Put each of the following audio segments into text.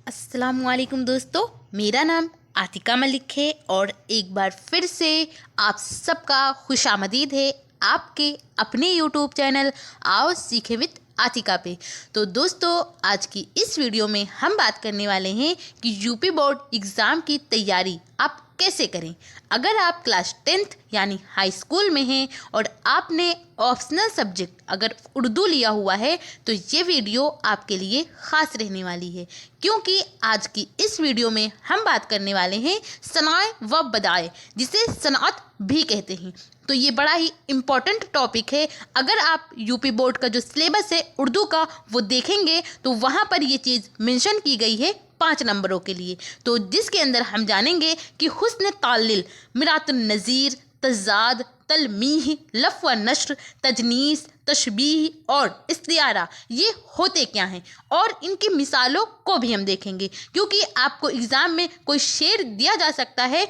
अस्सलामुअलैकुम दोस्तों, मेरा नाम आतिका मलिक है और एक बार फिर से आप सबका खुशामदीद है आपके अपने यूट्यूब चैनल आओ सीखे विद आतिका पे। तो दोस्तों, आज की इस वीडियो में हम बात करने वाले हैं कि यूपी बोर्ड एग्ज़ाम की तैयारी आप कैसे करें। अगर आप क्लास 10th यानी हाई स्कूल में हैं और आपने ऑप्शनल सब्जेक्ट अगर उर्दू लिया हुआ है तो ये वीडियो आपके लिए ख़ास रहने वाली है, क्योंकि आज की इस वीडियो में हम बात करने वाले हैं सनाए व बदाए, जिसे सनात भी कहते हैं। तो ये बड़ा ही इम्पॉर्टेंट टॉपिक है। अगर आप यूपी बोर्ड का जो सिलेबस है उर्दू का वो देखेंगे तो वहाँ पर ये चीज़ मेंशन की गई है 5 नंबरों के लिए। तो जिसके अंदर हम जानेंगे कि हुस्न तालिल, मिरातुन नज़ीर, तज़ाद, तलमीह, लफ़ व नश्र, तजनीस, तशबीह और इस्तिआरा ये होते क्या हैं, और इनकी मिसालों को भी हम देखेंगे, क्योंकि आपको एग्ज़ाम में कोई शेर दिया जा सकता है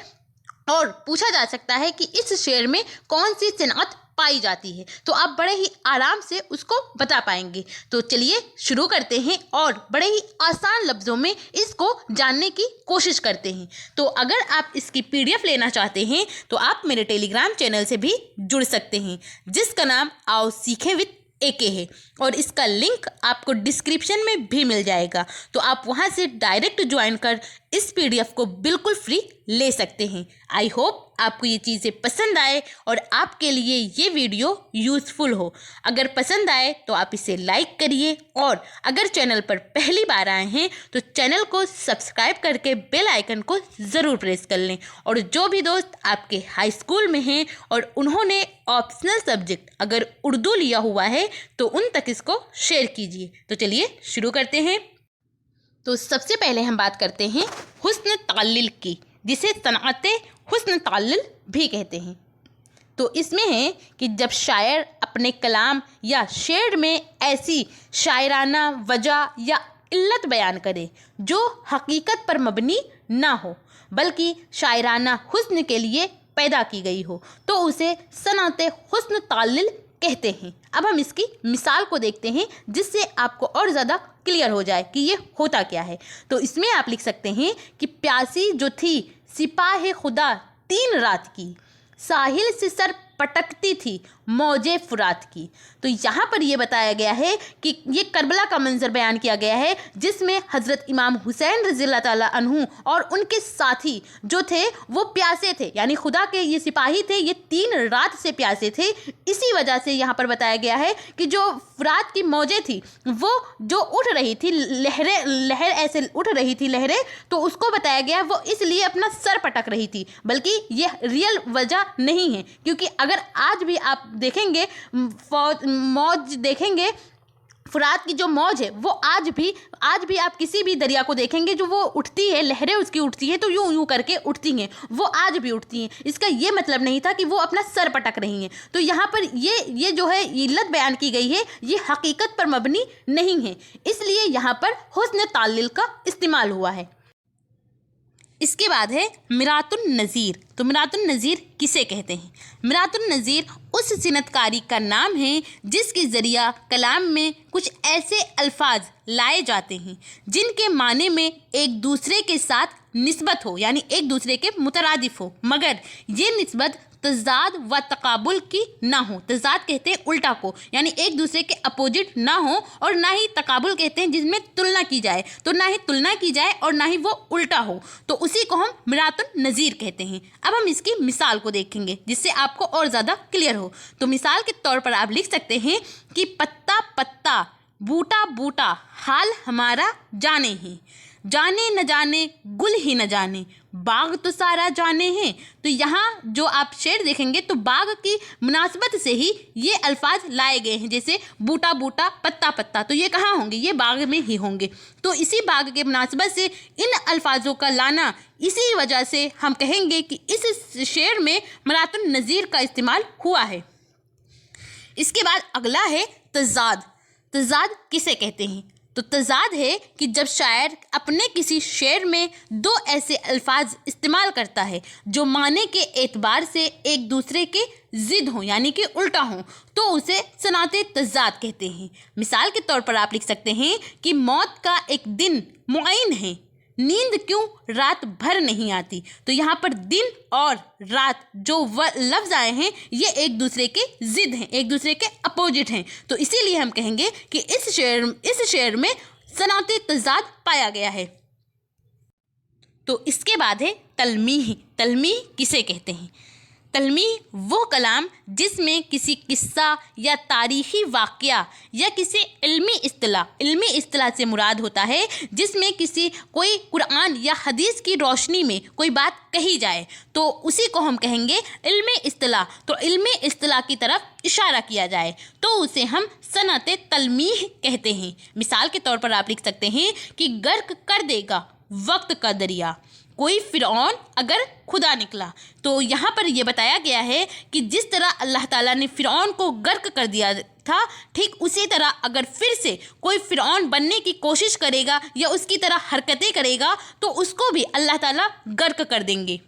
और पूछा जा सकता है कि इस शेर में कौन सी सनअत पाई जाती है, तो आप बड़े ही आराम से उसको बता पाएंगे। तो चलिए शुरू करते हैं और बड़े ही आसान लफ्ज़ों में इसको जानने की कोशिश करते हैं। तो अगर आप इसकी PDF लेना चाहते हैं तो आप मेरे टेलीग्राम चैनल से भी जुड़ सकते हैं, जिसका नाम आओ सीखे विद AK है, और इसका लिंक आपको डिस्क्रिप्शन में भी मिल जाएगा। तो आप वहां से डायरेक्ट ज्वाइन कर इस PDF को बिल्कुल फ्री ले सकते हैं। आई होप आपको ये चीज़ें पसंद आए और आपके लिए ये वीडियो यूज़फुल हो। अगर पसंद आए तो आप इसे लाइक करिए, और अगर चैनल पर पहली बार आए हैं तो चैनल को सब्सक्राइब करके बेल आइकन को ज़रूर प्रेस कर लें। और जो भी दोस्त आपके हाई स्कूल में हैं और उन्होंने ऑप्शनल सब्जेक्ट अगर उर्दू लिया हुआ है तो उन तक इसको शेयर कीजिए। तो चलिए शुरू करते हैं। तो सबसे पहले हम बात करते हैं हुस्न तालिल की, जिसे सनअत हुस्न तालिल भी कहते हैं। तो इसमें है कि जब शायर अपने कलाम या शेर में ऐसी शायराना वजह या इल्लत बयान करे जो हकीकत पर मबनी ना हो बल्कि शायराना हुस्न के लिए पैदा की गई हो, तो उसे सनअत हुस्न तालिल कहते हैं। अब हम इसकी मिसाल को देखते हैं, जिससे आपको और ज़्यादा क्लियर हो जाए कि ये होता क्या है। तो इसमें आप लिख सकते हैं कि प्यासी जो थी सिपाह खुदा 3 रात की, साहिल से सर पटकती थी मौजे फुरात की। तो यहाँ पर ये बताया गया है कि ये करबला का मंजर बयान किया गया है, जिसमें हज़रत इमाम हुसैन रज़ियल्लाहु ताला अन्हु और उनके साथी जो थे वो प्यासे थे, यानी खुदा के ये सिपाही थे, ये 3 रात से प्यासे थे। इसी वजह से यहाँ पर बताया गया है कि जो फुरात की मौजें थी वो जो उठ रही थी, लहर ऐसे उठ रही थी लहरें, तो उसको बताया गया वो इसलिए अपना सर पटक रही थी, बल्कि ये रियल वजह नहीं है। क्योंकि अगर आज भी आप देखेंगे मौज देखेंगे, फुरात की जो मौज है वो आज भी आप किसी भी दरिया को देखेंगे जो वो उठती है, लहरें उसकी उठती है तो यूं यूं करके उठती हैं, वो आज भी उठती हैं। इसका ये मतलब नहीं था कि वो अपना सर पटक रही हैं। तो यहाँ पर ये जो है इल्लत बयान की गई है, ये हकीकत पर मबनी नहीं है, इसलिए यहाँ पर हुस्न तालिल का इस्तेमाल हुआ है। इसके बाद है मिरातुन नज़ीर। तो मिरातुन नज़ीर किसे कहते हैं? मिरातुन नज़ीर उस सिनतकारी का नाम है जिसके ज़रिया कलाम में कुछ ऐसे अल्फाज लाए जाते हैं जिनके माने में एक दूसरे के साथ निस्बत हो, यानी एक दूसरे के मुतरादिफ हो, मगर ये निस्बत तज़ाद व तकाबुल की ना हो। तज़ाद कहते हैं उल्टा को, यानी एक दूसरे के अपोजिट ना हो, और ना ही तकाबुल कहते हैं जिसमें तुलना की जाए, तो ना ही तुलना की जाए और ना ही वो उल्टा हो, तो उसी को हम मिरातुन नज़ीर कहते हैं। अब हम इसकी मिसाल को देखेंगे जिससे आपको और ज़्यादा क्लियर हो। तो मिसाल के तौर पर आप लिख सकते हैं कि पत्ता पत्ता बूटा बूटा हाल हमारा जाने हैं, जाने न जाने गुल ही न जाने बाग तो सारा जाने हैं। तो यहाँ जो आप शेर देखेंगे तो बाग की मुनासबत से ही ये अल्फाज लाए गए हैं, जैसे बूटा बूटा पत्ता पत्ता, तो ये कहाँ होंगे? ये बाग में ही होंगे। तो इसी बाग के मुनासबत से इन अल्फाजों का लाना, इसी वजह से हम कहेंगे कि इस शेर में मिरातुन नज़ीर का इस्तेमाल हुआ है। इसके बाद अगला है तज़ाद। तज़ाद किसे कहते हैं? तो तज़ाद है कि जब शायर अपने किसी शेर में 2 ऐसे अल्फाज इस्तेमाल करता है जो माने के एतबार से एक दूसरे के ज़िद हो यानी कि उल्टा हो तो उसे सनाते तज़ाद कहते हैं। मिसाल के तौर पर आप लिख सकते हैं कि मौत का एक दिन मुअय्यन है, नींद क्यों रात भर नहीं आती। तो यहाँ पर दिन और रात जो लफ्ज़ आए हैं ये एक दूसरे के ज़िद हैं, एक दूसरे के अपोजिट हैं। तो इसीलिए हम कहेंगे कि इस शेर में सनाते तज़ाद पाया गया है। तो इसके बाद है तलमीह। तलमीह किसे कहते हैं? तलमीह वो कलाम जिसमें किसी किस्सा या तारीख़ी वाक़या या किसी इल्मी इस्तिलाह से मुराद होता है जिसमें कोई कुरान या हदीस की रोशनी में कोई बात कही जाए तो उसी को हम कहेंगे इल्मी इस्तिलाह। तो इल्मी इस्तिलाह की तरफ इशारा किया जाए तो उसे हम सनअत तलमीह कहते हैं। मिसाल के तौर पर आप लिख सकते हैं कि गर्क कर देगा वक्त का दरिया कोई फ़िरऔन अगर खुदा निकला। तो यहाँ पर यह बताया गया है कि जिस तरह अल्लाह ताला ने फ़िरऔन को गर्क कर दिया था, ठीक उसी तरह अगर फिर से कोई फ़िरऔन बनने की कोशिश करेगा या उसकी तरह हरकतें करेगा तो उसको भी अल्लाह ताला गर्क कर देंगे।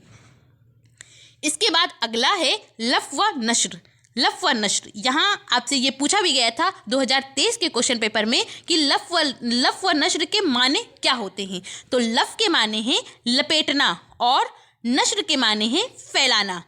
इसके बाद अगला है लफ़्ज़ व नश्र। लफ़्ज़ व नश्र, यहाँ आपसे ये पूछा भी गया था 2023 के क्वेश्चन पेपर में कि लफ़्ज़ व नश्र के माने क्या होते हैं। तो लफ़्ज़ के माने हैं लपेटना और नश्र के माने हैं फैलाना।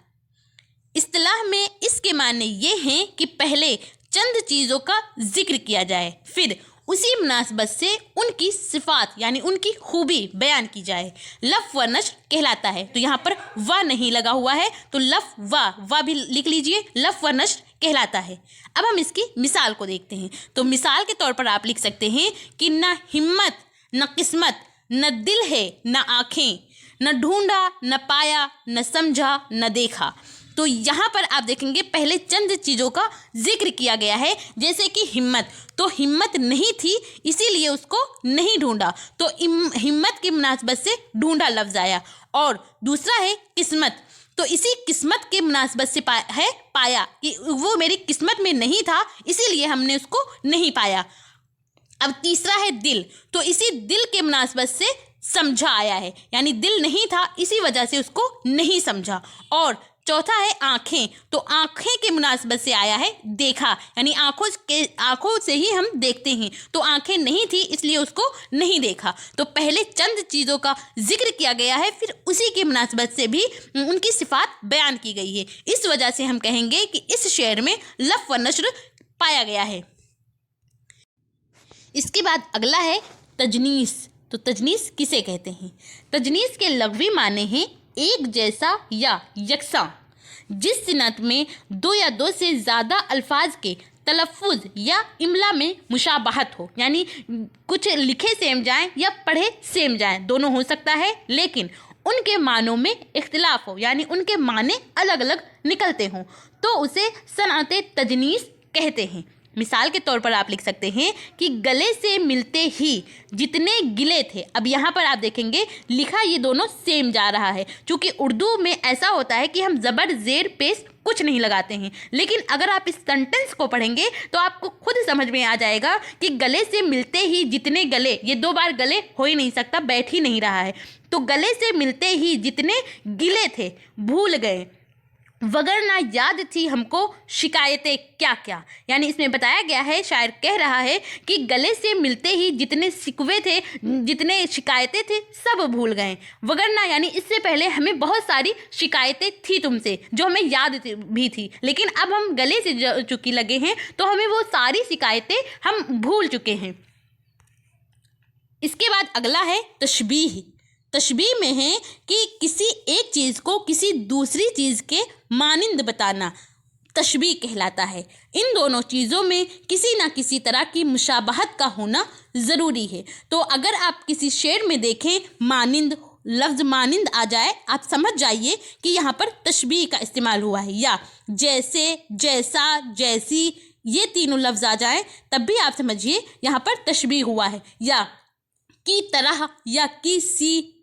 इस्तिलाह में इसके माने ये हैं कि पहले चंद चीज़ों का जिक्र किया जाए, फिर उसी मुनासबत से उनकी सिफ़ात यानी उनकी खूबी बयान की जाए। लफ़्ज़ व नश्र कहलाता है। तो यहाँ पर व नहीं लगा हुआ है तो लफ़्ज़ व भी लिख लीजिए, लफ़्ज़ व नश्र कहलाता है। अब हम इसकी मिसाल को देखते हैं। तो मिसाल के तौर पर आप लिख सकते हैं कि न हिम्मत न किस्मत, न दिल है न आँखें, न ढूंढा न पाया, न समझा न देखा। तो यहाँ पर आप देखेंगे पहले चंद चीज़ों का जिक्र किया गया है, जैसे कि हिम्मत, तो हिम्मत नहीं थी इसीलिए उसको नहीं ढूंढा, तो हिम्मत की मुनासबत से ढूंढा लफ्ज़ आया। और दूसरा है किस्मत, तो इसी किस्मत के मुनासबत से पाया कि वो मेरी किस्मत में नहीं था इसीलिए हमने उसको नहीं पाया। अब तीसरा है दिल, तो इसी दिल के मुनासबत से समझा आया है, यानी दिल नहीं था इसी वजह से उसको नहीं समझा। और चौथा है आँखें, तो आँखें के मुनासबत से आया है देखा, यानी आँखों से ही हम देखते हैं, तो आँखें नहीं थी इसलिए उसको नहीं देखा। तो पहले चंद चीज़ों का जिक्र किया गया है, फिर उसी के मुनासबत से भी उनकी सिफ़ात बयान की गई है। इस वजह से हम कहेंगे कि इस शेर में लफ़्ज़ व नश्र पाया गया है। इसके बाद अगला है तजनीस। तो तजनीस किसे कहते हैं? तजनीस के लग़वी माने हैं एक जैसा या यकसा, जिस सिनत में दो या दो से ज़्यादा अल्फाज के तलफ़ुज़ या इमला में मुशाबहत हो, यानी कुछ लिखे सेम जाएं या पढ़े सेम जाएं, दोनों हो सकता है, लेकिन उनके मानों में इख्तिलाफ हो, यानी उनके माने अलग अलग निकलते हों, तो उसे सनअत तजनीस कहते हैं। मिसाल के तौर पर आप लिख सकते हैं कि गले से मिलते ही जितने गिले थे। अब यहाँ पर आप देखेंगे लिखा ये दोनों सेम जा रहा है, क्योंकि उर्दू में ऐसा होता है कि हम ज़बर ज़ेर पेश कुछ नहीं लगाते हैं, लेकिन अगर आप इस सेंटेंस को पढ़ेंगे तो आपको खुद समझ में आ जाएगा कि गले से मिलते ही जितने गले, ये दो बार गले हो ही नहीं सकता, बैठ ही नहीं रहा है। तो गले से मिलते ही जितने गिले थे भूल गए, वगर ना याद थी हमको शिकायतें क्या क्या, यानी इसमें बताया गया है, शायर कह रहा है कि गले से मिलते ही जितने शिकवे थे, जितने शिकायतें थे सब भूल गए। वगर ना यानी इससे पहले हमें बहुत सारी शिकायतें थी तुमसे जो हमें याद भी थी, लेकिन अब हम गले से चुकी लगे हैं तो हमें वो सारी शिकायतें हम भूल चुके हैं। इसके बाद अगला है तशबीह। तशबीह में है कि किसी एक चीज़ को किसी दूसरी चीज़ के मानिंद बताना तशबीह कहलाता है। इन दोनों चीज़ों में किसी न किसी तरह की मुशाबहत का होना ज़रूरी है। तो अगर आप किसी शेर में देखें मानिंद, लफ्ज़ मानिंद आ जाए, आप समझ जाइए कि यहाँ पर तशबीह का इस्तेमाल हुआ है। या जैसे, जैसा, जैसी, ये तीनों लफ्ज़ आ जाएं तब भी आप समझिए यहाँ पर तशबीह हुआ है। या की तरह या की सी,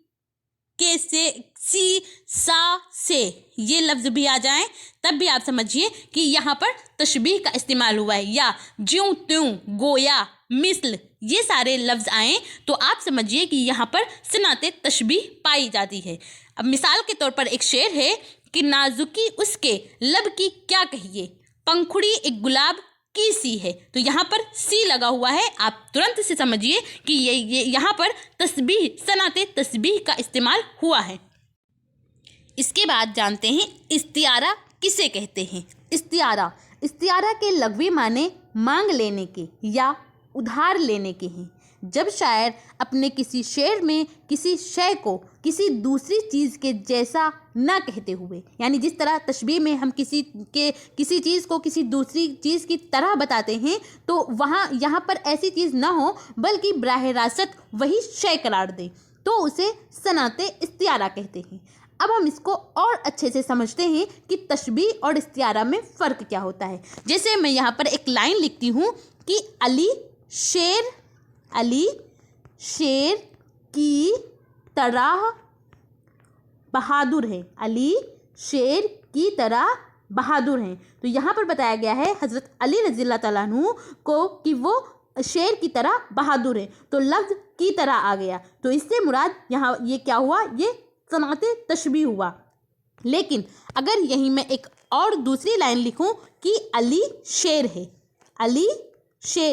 के से, सी, सा, से, ये लफ्ज़ भी आ जाएं तब भी आप समझिए कि यहाँ पर तशबीह का इस्तेमाल हुआ है। या ज्यों त्यों, गोया, मिसल, ये सारे लफ्ज़ आएँ तो आप समझिए कि यहाँ पर सनअत तशबीह पाई जाती है। अब मिसाल के तौर पर एक शेर है कि नाजुकी उसके लब की क्या कहिए, पंखुड़ी एक गुलाब की सी है। तो यहाँ पर सी लगा हुआ है, आप तुरंत से समझिए कि ये यहाँ पर तस्बीह, सनाते तस्बीह का इस्तेमाल हुआ है। इसके बाद जानते हैं इस्तिआरा किसे कहते हैं। इस्तिआरा के लग़वी माने मांग लेने के या उधार लेने के हैं। जब शायर अपने किसी शेर में किसी शय को किसी दूसरी चीज़ के जैसा ना कहते हुए, यानी जिस तरह तशबीह में हम किसी चीज़ को किसी दूसरी चीज़ की तरह बताते हैं, तो यहाँ पर ऐसी चीज़ ना हो बल्कि बराह रास्त वही शय करार दे, तो उसे सनाते इस्तिआरा कहते हैं। अब हम इसको और अच्छे से समझते हैं कि तशबीह और इस्तिआरा में फ़र्क क्या होता है। जैसे मैं यहाँ पर एक लाइन लिखती हूँ कि अली शेर की तरह बहादुर है। अली शेर की तरह बहादुर हैं। तो यहाँ पर बताया गया है हज़रत अली रज़ियल्लाहु तआला अन्हु को कि वो शेर की तरह बहादुर है। तो लफ्ज़ की तरह आ गया, तो इससे मुराद यहाँ ये क्या हुआ, ये सनाते तशबीह हुआ। लेकिन अगर यहीं मैं एक और दूसरी लाइन लिखूं कि अली शेर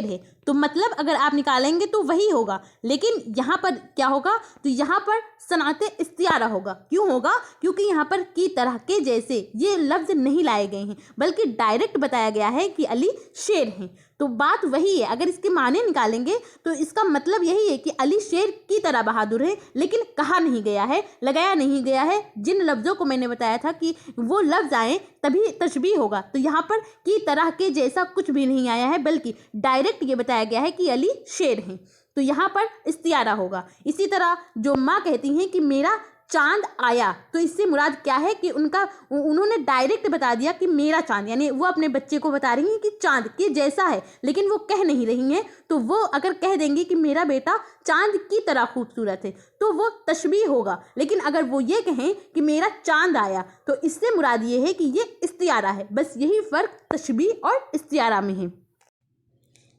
है, तो मतलब अगर आप निकालेंगे तो वही होगा, लेकिन यहाँ पर क्या होगा, तो यहाँ पर सनाते इस्तिआरा होगा। क्यों होगा? क्योंकि यहाँ पर की तरह के जैसे ये लफ्ज़ नहीं लाए गए हैं, बल्कि डायरेक्ट बताया गया है कि अली शेर हैं। तो बात वही है, अगर इसके माने निकालेंगे तो इसका मतलब यही है कि अली शेर की तरह बहादुर है, लेकिन कहा नहीं गया है, लगाया नहीं गया है। जिन लफ्ज़ों को मैंने बताया था कि वो लफ्ज़ आए तभी तशबीह होगा, तो यहाँ पर की तरह के जैसा कुछ भी नहीं आया है, बल्कि डायरेक्ट ये बताया गया है कि अली शेर हैं, तो यहाँ पर इस्तिआरा होगा। इसी तरह जो माँ कहती हैं कि मेरा चांद आया, तो इससे मुराद क्या है कि उन्होंने डायरेक्ट बता दिया कि मेरा चांद, यानी वो अपने बच्चे को बता रही हैं कि चांद के जैसा है, लेकिन वो कह नहीं रही हैं। तो वो अगर कह देंगी कि मेरा बेटा चांद की तरह खूबसूरत है, तो वो तशबीह होगा। लेकिन अगर वो ये कहें कि मेरा चांद आया, तो इससे मुराद ये है कि ये इस्तिआरा है। बस यही फ़र्क तशबीह और इस्तिआरा में है।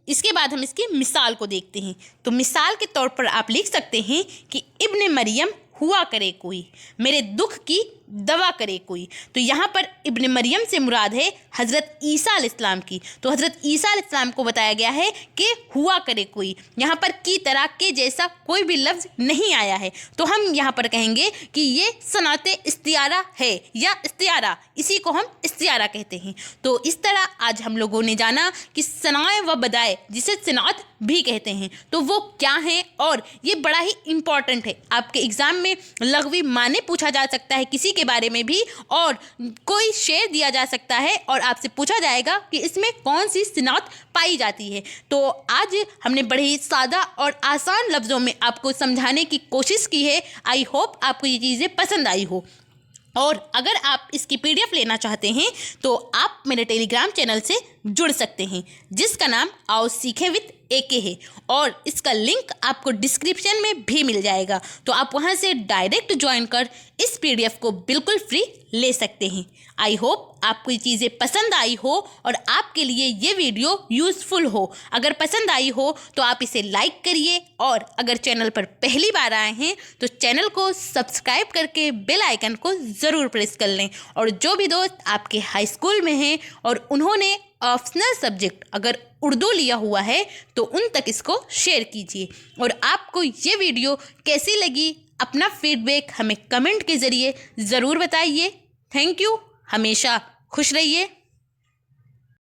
इसके बाद हम इसकी मिसाल को देखते हैं। तो मिसाल के तौर पर आप लिख सकते हैं कि इब्ने मरियम हुआ करे कोई, मेरे दुख की दवा करे कोई। तो यहाँ पर इब्ने मरियम से मुराद है हज़रत ईसा अलैहिस्सलाम की। तो हज़रत ईसा अलैहिस्सलाम को बताया गया है कि हुआ करे कोई, यहाँ पर की तरह के जैसा कोई भी लफ्ज़ नहीं आया है। तो हम यहाँ पर कहेंगे कि ये सनाते इस्तिआरा है या इस्तिआरा, इसी को हम इस्तिआरा कहते हैं। तो इस तरह आज हम लोगों ने जाना कि सनाए व बदाए, जिसे सनात भी कहते हैं, तो वो क्या हैं, और ये बड़ा ही इम्पॉर्टेंट है। आपके एग्ज़ाम में लग़वी माने पूछा जा सकता है किसी के बारे में भी, और कोई शेर दिया जा सकता है और आपसे पूछा जाएगा कि इसमें कौन सी सनात पाई जाती है। तो आज हमने बड़े ही सादा और आसान लफ्ज़ों में आपको समझाने की कोशिश की है। आई होप आपको ये चीज़ें पसंद आई हो। और अगर आप इसकी PDF लेना चाहते हैं तो आप मेरे टेलीग्राम चैनल से जुड़ सकते हैं, जिसका नाम आओ सीखें विद AK है, और इसका लिंक आपको डिस्क्रिप्शन में भी मिल जाएगा। तो आप वहां से डायरेक्ट ज्वाइन कर इस PDF को बिल्कुल फ्री ले सकते हैं। आई होप आपको ये चीज़ें पसंद आई हो और आपके लिए ये वीडियो यूज़फुल हो। अगर पसंद आई हो तो आप इसे लाइक करिए, और अगर चैनल पर पहली बार आए हैं तो चैनल को सब्सक्राइब करके बेल आइकन को ज़रूर प्रेस कर लें। और जो भी दोस्त आपके हाई स्कूल में हैं और उन्होंने ऑप्शनल सब्जेक्ट अगर उर्दू लिया हुआ है, तो उन तक इसको शेयर कीजिए। और आपको ये वीडियो कैसी लगी, अपना फीडबैक हमें कमेंट के ज़रिए ज़रूर बताइए। Thank you. हमेशा खुश रहिए।